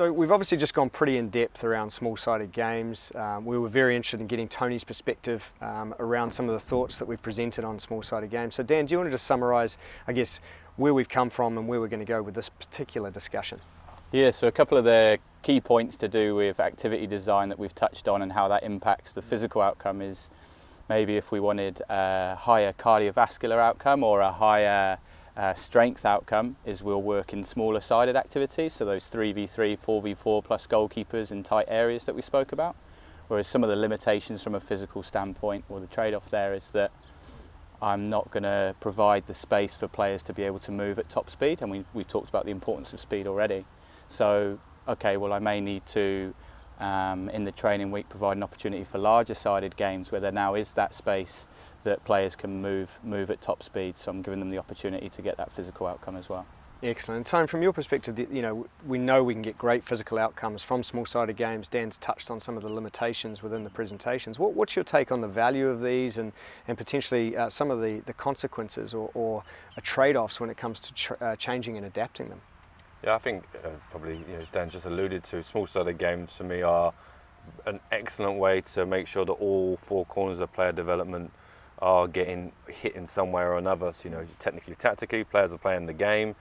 So we've obviously just gone pretty in-depth around small-sided games. We were very interested in getting Tony's perspective around some of the thoughts that we've presented on small-sided games. So Dan, do you want to just summarise, I guess, where we've come from and where we're going to go with this particular discussion? Yeah, so a couple of the key points to do with activity design that we've touched on and how that impacts the physical outcome is maybe if we wanted a higher cardiovascular outcome or a higher strength outcome, is we'll work in smaller sided activities, so those 3v3, 4v4 plus goalkeepers in tight areas that we spoke about. Whereas some of the limitations from a physical standpoint, or the trade-off there, is that I'm not going to provide the space for players to be able to move at top speed, and we talked about the importance of speed already. So, okay, well I may need to, in the training week, provide an opportunity for larger sided games where there now is that space that players can move at top speed, so I'm giving them the opportunity to get that physical outcome as well. Excellent. Tone, from your perspective, we know we can get great physical outcomes from small-sided games. Dan's touched on some of the limitations within the presentations. What's your take on the value of these and potentially some of the consequences or trade-offs when it comes to changing and adapting them? Yeah, I think probably, as Dan just alluded to, small-sided games for me are an excellent way to make sure that all four corners of player development are getting hit in some way or another. So, technically, tactically, players are playing the game.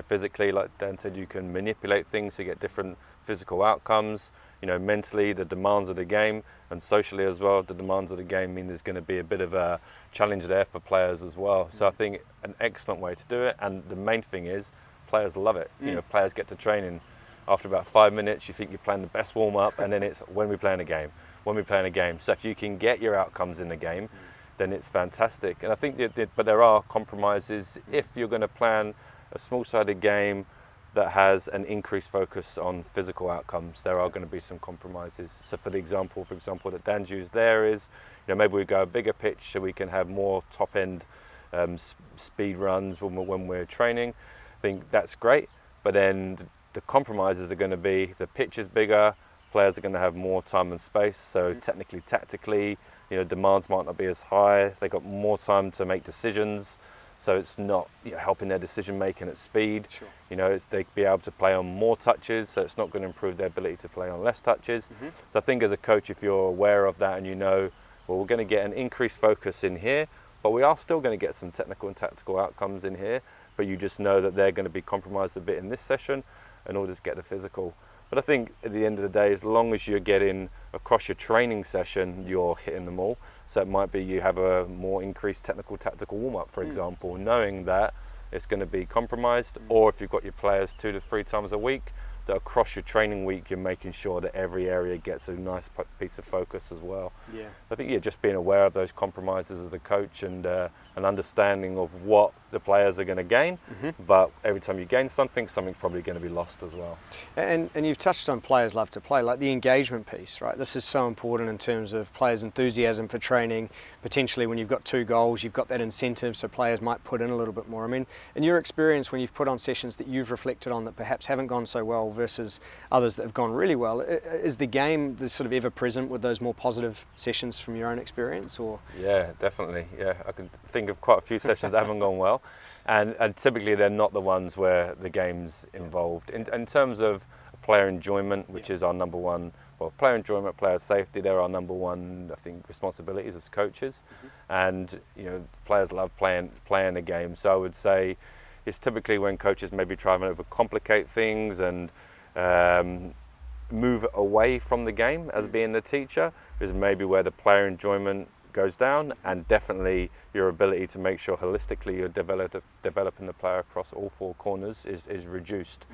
Physically, like Dan said, you can manipulate things to get different physical outcomes. Mentally, the demands of the game, and socially as well, the demands of the game mean there's going to be a bit of a challenge there for players as well. So I think an excellent way to do it, and the main thing is players love it. Players get to training. After about 5 minutes, you think you're playing the best warm-up, and then it's when we're playing a game. So if you can get your outcomes in the game, then it's fantastic. And I think but there are compromises. If you're going to plan a small-sided game that has an increased focus on physical outcomes, there are going to be some compromises. So for example that Dan's used there is, maybe we go a bigger pitch so we can have more top-end speed runs when we're training. I think that's great, but then the compromises are going to be the pitch is bigger, players are going to have more time and space, so technically, tactically, demands might not be as high, they've got more time to make decisions, so it's not helping their decision making at speed. Sure. They be able to play on more touches, so it's not going to improve their ability to play on less touches. So I think as a coach, if you're aware of that and well, we're going to get an increased focus in here, but we are still going to get some technical and tactical outcomes in here, but you just know that they're going to be compromised a bit in this session in order to get the physical. But I think at the end of the day, as long as you're getting across your training session, you're hitting them all. So it might be you have a more increased technical, tactical warm-up, for example, knowing that it's going to be compromised, or if you've got your players 2 to 3 times a week, that across your training week, you're making sure that every area gets a nice piece of focus as well. Yeah. I think just being aware of those compromises as a coach and an understanding of what the players are going to gain, but every time you gain something's probably going to be lost as well. And you've touched on players love to play, like the engagement piece, right? This is so important in terms of players' enthusiasm for training. Potentially when you've got 2 goals, you've got that incentive, so players might put in a little bit more. I mean, in your experience, when you've put on sessions that you've reflected on that perhaps haven't gone so well versus others that have gone really well, is the game sort of ever present with those more positive sessions from your own experience? Or? Yeah, definitely. Yeah, I can think of quite a few sessions that haven't gone well, and typically they're not the ones where the game's involved. In terms of player enjoyment, which is our number one, player enjoyment, player safety, they're our number one, I think, responsibilities as coaches. And players love playing the game. So I would say it's typically when coaches maybe try and overcomplicate things and move away from the game as being the teacher, is maybe where the player enjoyment goes down, and definitely your ability to make sure holistically you're developing the player across all 4 corners is reduced.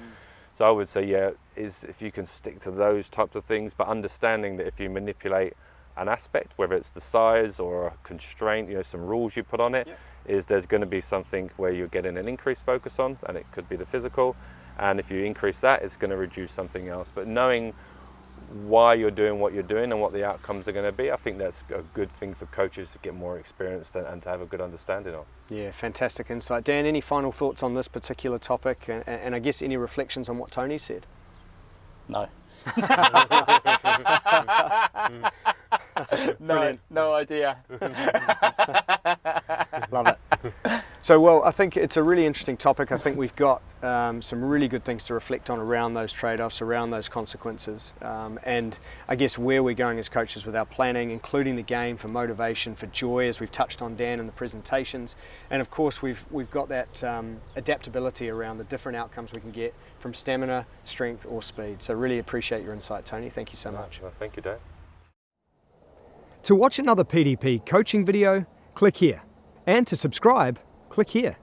So I would say, is if you can stick to those types of things, but understanding that if you manipulate an aspect, whether it's the size or a constraint, some rules you put on it, is there's going to be something where you're getting an increased focus on, and it could be the physical, and if you increase that, it's going to reduce something else. But knowing why you're doing what you're doing and what the outcomes are going to be, I think that's a good thing for coaches to get more experienced and to have a good understanding of. Yeah, fantastic insight. Dan, any final thoughts on this particular topic, and I guess any reflections on what Tony said? No. No idea. Love it. So, well, I think it's a really interesting topic. I think we've got some really good things to reflect on around those trade-offs, around those consequences, and I guess where we're going as coaches with our planning, including the game for motivation, for joy, as we've touched on, Dan, in the presentations. And of course, we've got that adaptability around the different outcomes we can get from stamina, strength, or speed. So really appreciate your insight, Tony. Thank you so much. Well, thank you, Dave. To watch another PDP coaching video, click here. And to subscribe, click here.